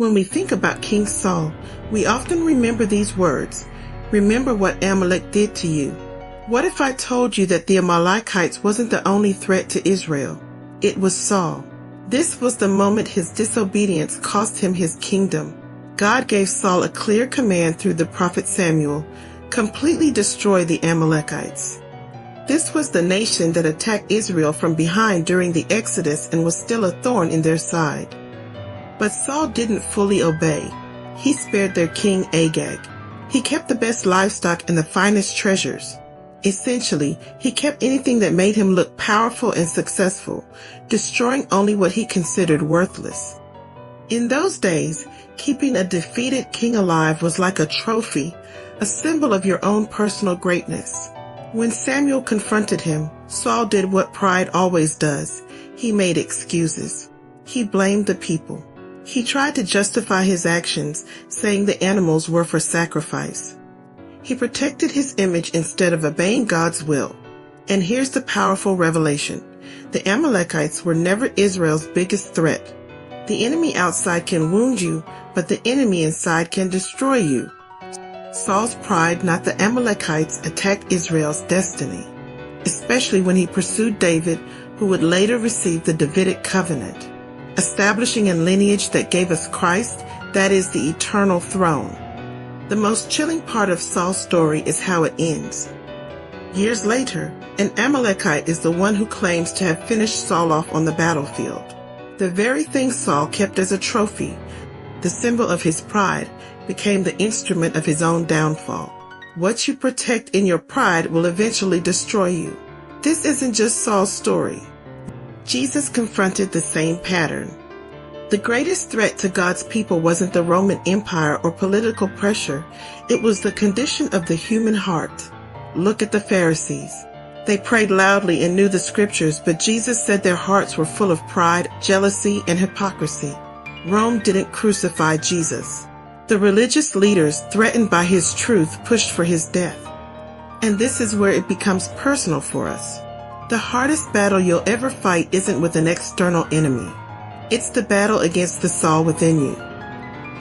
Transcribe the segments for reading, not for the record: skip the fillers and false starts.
When we think about King Saul, we often remember these words. Remember what Amalek did to you. What if I told you that the Amalekites wasn't the only threat to Israel? It was Saul. This was the moment his disobedience cost him his kingdom. God gave Saul a clear command through the prophet Samuel, completely destroy the Amalekites. This was the nation that attacked Israel from behind during the Exodus and was still a thorn in their side. But Saul didn't fully obey. He spared their king Agag. He kept the best livestock and the finest treasures. Essentially, he kept anything that made him look powerful and successful, destroying only what he considered worthless. In those days, keeping a defeated king alive was like a trophy, a symbol of your own personal greatness. When Samuel confronted him, Saul did what pride always does. He made excuses. He blamed the people. He tried to justify his actions, saying the animals were for sacrifice. He protected his image instead of obeying God's will. And here's the powerful revelation. The Amalekites were never Israel's biggest threat. The enemy outside can wound you, but the enemy inside can destroy you. Saul's pride, not the Amalekites, attacked Israel's destiny, especially when he pursued David, who would later receive the Davidic covenant, establishing a lineage that gave us Christ, that is the eternal throne. The most chilling part of Saul's story is how it ends. Years later, an Amalekite is the one who claims to have finished Saul off on the battlefield. The very thing Saul kept as a trophy, the symbol of his pride, became the instrument of his own downfall. What you protect in your pride will eventually destroy you. This isn't just Saul's story. Jesus confronted the same pattern. The greatest threat to God's people wasn't the Roman Empire or political pressure. It was the condition of the human heart. Look at the Pharisees. They prayed loudly and knew the scriptures, but Jesus said their hearts were full of pride, jealousy, and hypocrisy. Rome didn't crucify Jesus. The religious leaders, threatened by his truth, pushed for his death. And this is where it becomes personal for us. The hardest battle you'll ever fight isn't with an external enemy. It's the battle against the Saul within you.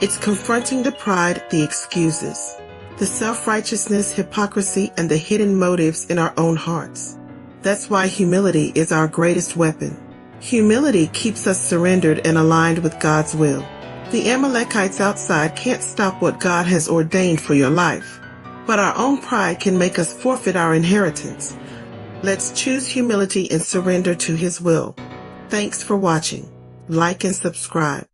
It's confronting the pride, the excuses, the self-righteousness, hypocrisy, and the hidden motives in our own hearts. That's why humility is our greatest weapon. Humility keeps us surrendered and aligned with God's will. The Amalekites outside can't stop what God has ordained for your life, but our own pride can make us forfeit our inheritance. Let's choose humility and surrender to His will. Thanks for watching. Like and subscribe.